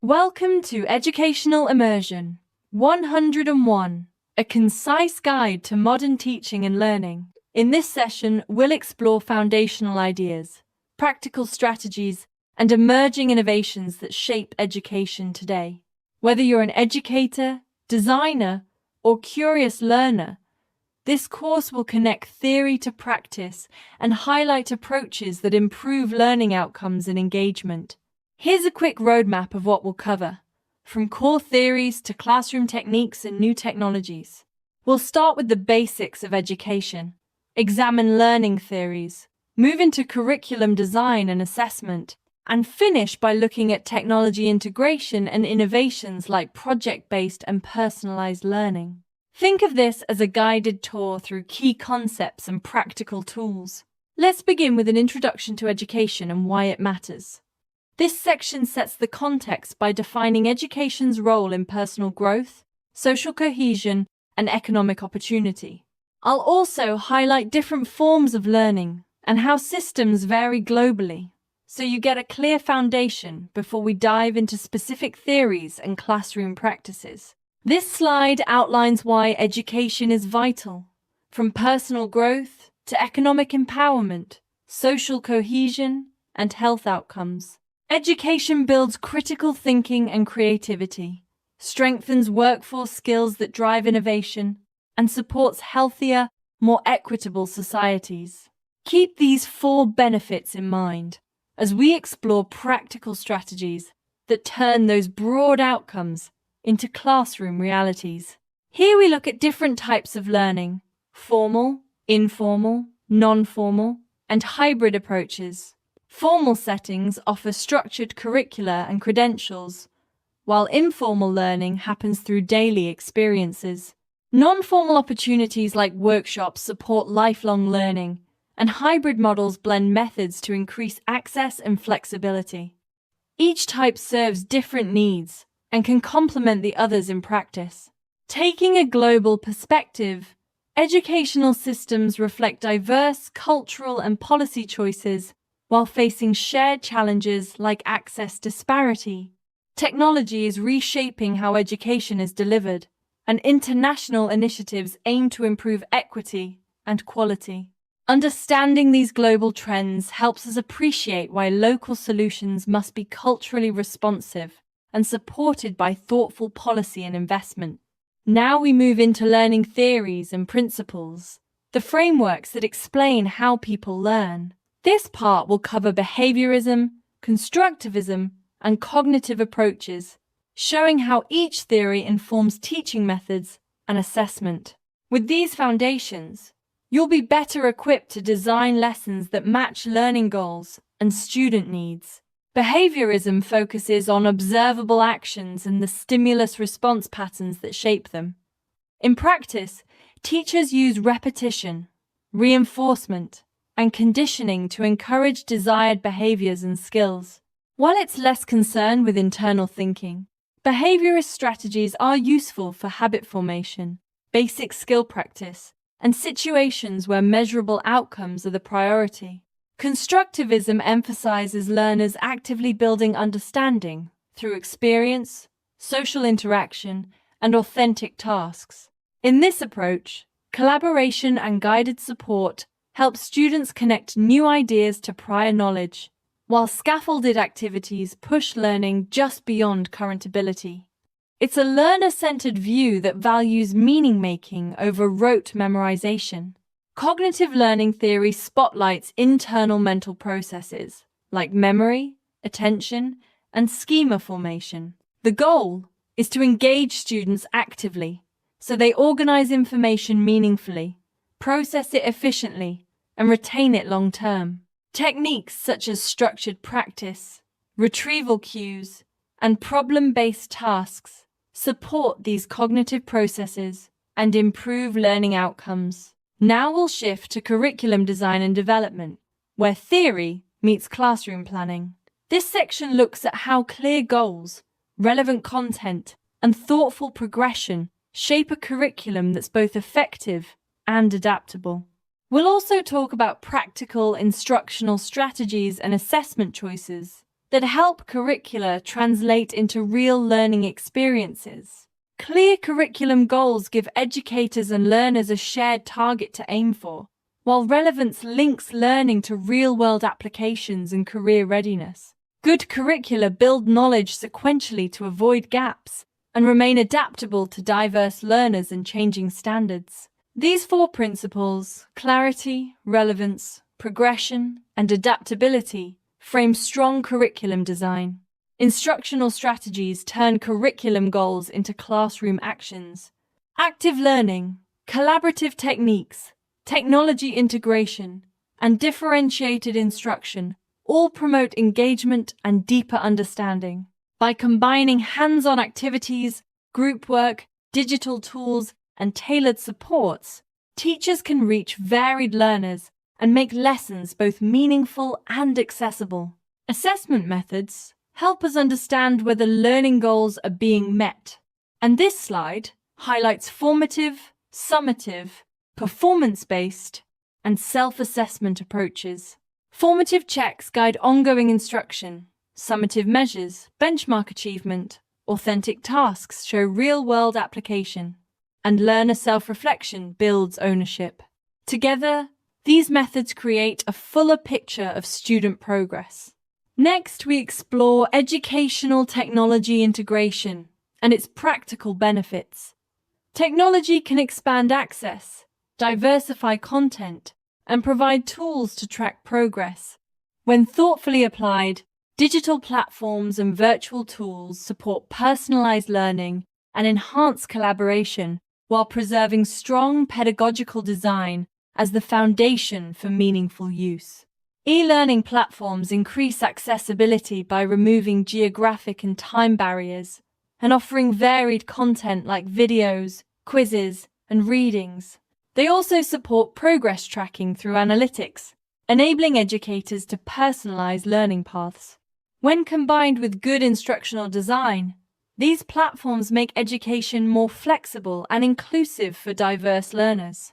Welcome to Educational Immersion 101, a concise guide to modern teaching and learning. In this session, we'll explore foundational ideas, practical strategies, and emerging innovations that shape education today. Whether you're an educator, designer, or curious learner, this course will connect theory to practice and highlight approaches that improve learning outcomes and engagement. Here's a quick roadmap of what we'll cover, from core theories to classroom techniques and new technologies. We'll start with the basics of education, examine learning theories, move into curriculum design and assessment, and finish by looking at technology integration and innovations like project-based and personalized learning. Think of this as a guided tour through key concepts and practical tools. Let's begin with an introduction to education and why it matters. This section sets the context by defining education's role in personal growth, social cohesion, and economic opportunity. I'll also highlight different forms of learning and how systems vary globally, so you get a clear foundation before we dive into specific theories and classroom practices. This slide outlines why education is vital, from personal growth to economic empowerment, social cohesion, and health outcomes. Education builds critical thinking and creativity, strengthens workforce skills that drive innovation, and supports healthier, more equitable societies. Keep these 4 benefits in mind as we explore practical strategies that turn those broad outcomes into classroom realities. Here we look at different types of learning: formal, informal, non-formal, and hybrid approaches. Formal settings offer structured curricula and credentials, while informal learning happens through daily experiences. Non-formal opportunities like workshops support lifelong learning, and hybrid models blend methods to increase access and flexibility. Each type serves different needs and can complement the others in practice. Taking a global perspective, educational systems reflect diverse cultural and policy choices while facing shared challenges like access disparity. Technology is reshaping how education is delivered, and international initiatives aim to improve equity and quality. Understanding these global trends helps us appreciate why local solutions must be culturally responsive and supported by thoughtful policy and investment. Now we move into learning theories and principles, the frameworks that explain how people learn. This part will cover behaviorism, constructivism, and cognitive approaches, showing how each theory informs teaching methods and assessment. With these foundations, you'll be better equipped to design lessons that match learning goals and student needs. Behaviorism focuses on observable actions and the stimulus-response patterns that shape them. In practice, teachers use repetition, reinforcement, and conditioning to encourage desired behaviors and skills. While it's less concerned with internal thinking, behaviorist strategies are useful for habit formation, basic skill practice, and situations where measurable outcomes are the priority. Constructivism emphasizes learners actively building understanding through experience, social interaction, and authentic tasks. In this approach, collaboration and guided support help students connect new ideas to prior knowledge, while scaffolded activities push learning just beyond current ability. It's a learner-centered view that values meaning-making over rote memorization. Cognitive learning theory spotlights internal mental processes like memory, attention, and schema formation. The goal is to engage students actively so they organize information meaningfully, process it efficiently, and retain it long-term. Techniques such as structured practice, retrieval cues, and problem-based tasks support these cognitive processes and improve learning outcomes. Now we'll shift to curriculum design and development, where theory meets classroom planning. This section looks at how clear goals, relevant content, and thoughtful progression shape a curriculum that's both effective and adaptable. We'll also talk about practical instructional strategies and assessment choices, that help curricula translate into real learning experiences. Clear curriculum goals give educators and learners a shared target to aim for, while relevance links learning to real-world applications and career readiness. Good curricula build knowledge sequentially to avoid gaps and remain adaptable to diverse learners and changing standards. These 4 principles, clarity, relevance, progression, and adaptability, frame strong curriculum design. Instructional strategies turn curriculum goals into classroom actions. Active learning, collaborative techniques, technology integration, and differentiated instruction all promote engagement and deeper understanding. By combining hands-on activities, group work, digital tools, and tailored supports, teachers can reach varied learners and make lessons both meaningful and accessible. Assessment methods help us understand whether learning goals are being met. And this slide highlights formative, summative, performance-based, and self-assessment approaches. Formative checks guide ongoing instruction. Summative measures, benchmark achievement, authentic tasks show real-world application, and learner self-reflection builds ownership. Together, these methods create a fuller picture of student progress. Next, we explore educational technology integration and its practical benefits. Technology can expand access, diversify content, and provide tools to track progress. When thoughtfully applied, digital platforms and virtual tools support personalized learning and enhance collaboration while preserving strong pedagogical design as the foundation for meaningful use. E-learning platforms increase accessibility by removing geographic and time barriers and offering varied content like videos, quizzes, and readings. They also support progress tracking through analytics, enabling educators to personalize learning paths. When combined with good instructional design, these platforms make education more flexible and inclusive for diverse learners.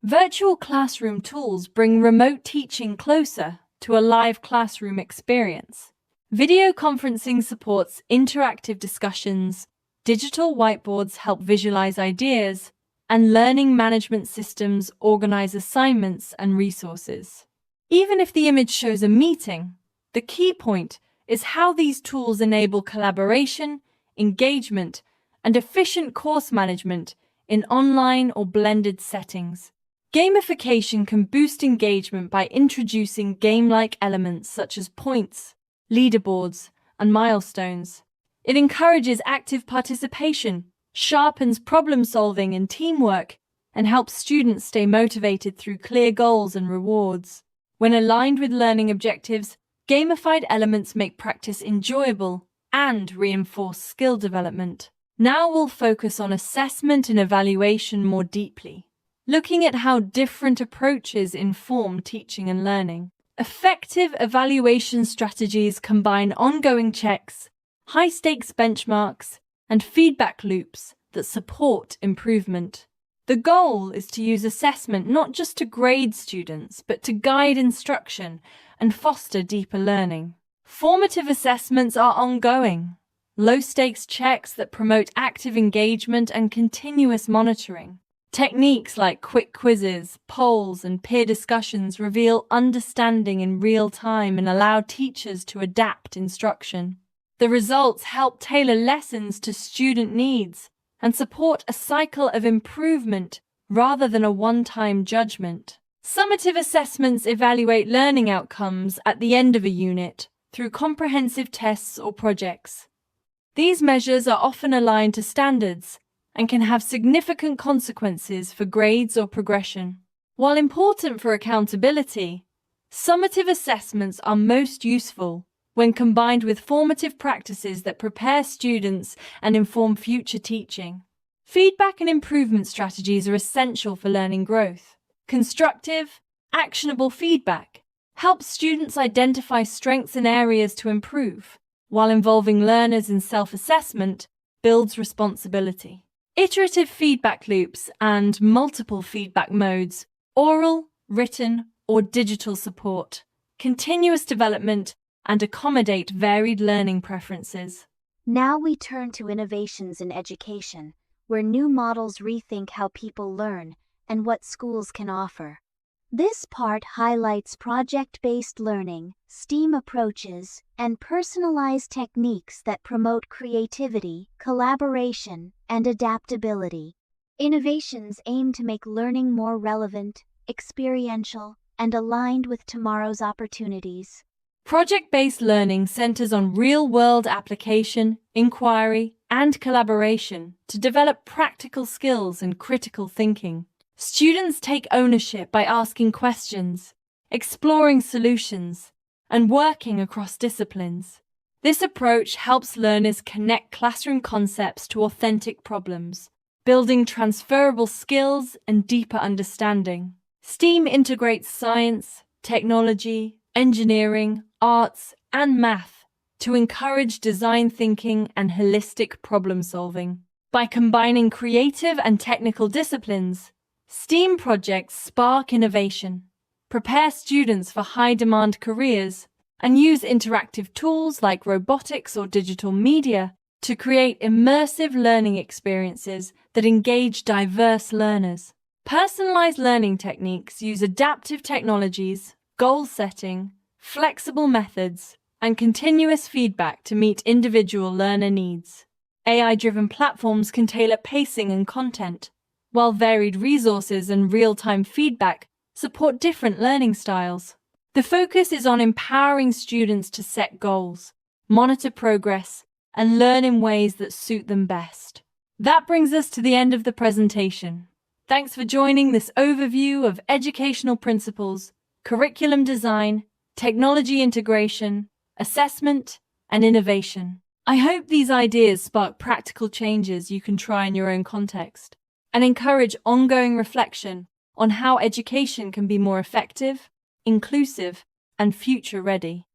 Virtual classroom tools bring remote teaching closer to a live classroom experience. Video conferencing supports interactive discussions, digital whiteboards help visualize ideas, and learning management systems organize assignments and resources. Even if the image shows a meeting, the key point is how these tools enable collaboration, engagement, and efficient course management in online or blended settings. Gamification can boost engagement by introducing game-like elements such as points, leaderboards, and milestones. It encourages active participation, sharpens problem-solving and teamwork, and helps students stay motivated through clear goals and rewards. When aligned with learning objectives, gamified elements make practice enjoyable and reinforce skill development. Now we'll focus on assessment and evaluation more deeply, looking at how different approaches inform teaching and learning. Effective evaluation strategies combine ongoing checks, high-stakes benchmarks, and feedback loops that support improvement. The goal is to use assessment not just to grade students, but to guide instruction and foster deeper learning. Formative assessments are ongoing, low-stakes checks that promote active engagement and continuous monitoring. Techniques like quick quizzes, polls, and peer discussions reveal understanding in real time and allow teachers to adapt instruction. The results help tailor lessons to student needs and support a cycle of improvement rather than a one-time judgment. Summative assessments evaluate learning outcomes at the end of a unit through comprehensive tests or projects. These measures are often aligned to standards and can have significant consequences for grades or progression. While important for accountability, summative assessments are most useful when combined with formative practices that prepare students and inform future teaching. Feedback and improvement strategies are essential for learning growth. Constructive, actionable feedback helps students identify strengths and areas to improve, while involving learners in self-assessment builds responsibility. Iterative feedback loops and multiple feedback modes, oral, written, or digital support, continuous development, and accommodate varied learning preferences. Now we turn to innovations in education, where new models rethink how people learn and what schools can offer. This part highlights project-based learning, STEAM approaches, and personalized techniques that promote creativity, collaboration, and adaptability. Innovations aim to make learning more relevant, experiential, and aligned with tomorrow's opportunities. Project-based learning centers on real-world application, inquiry, and collaboration to develop practical skills and critical thinking. Students take ownership by asking questions, exploring solutions, and working across disciplines. This approach helps learners connect classroom concepts to authentic problems, building transferable skills and deeper understanding. STEAM integrates science, technology, engineering, arts, and math to encourage design thinking and holistic problem solving. By combining creative and technical disciplines, STEAM projects spark innovation, prepare students for high-demand careers, and use interactive tools like robotics or digital media to create immersive learning experiences that engage diverse learners. Personalized learning techniques use adaptive technologies, goal setting, flexible methods, and continuous feedback to meet individual learner needs. AI-driven platforms can tailor pacing and content, while varied resources and real-time feedback support different learning styles. The focus is on empowering students to set goals, monitor progress, and learn in ways that suit them best. That brings us to the end of the presentation. Thanks for joining this overview of educational principles, curriculum design, technology integration, assessment, and innovation. I hope these ideas spark practical changes you can try in your own context and encourage ongoing reflection on how education can be more effective, inclusive, and future-ready.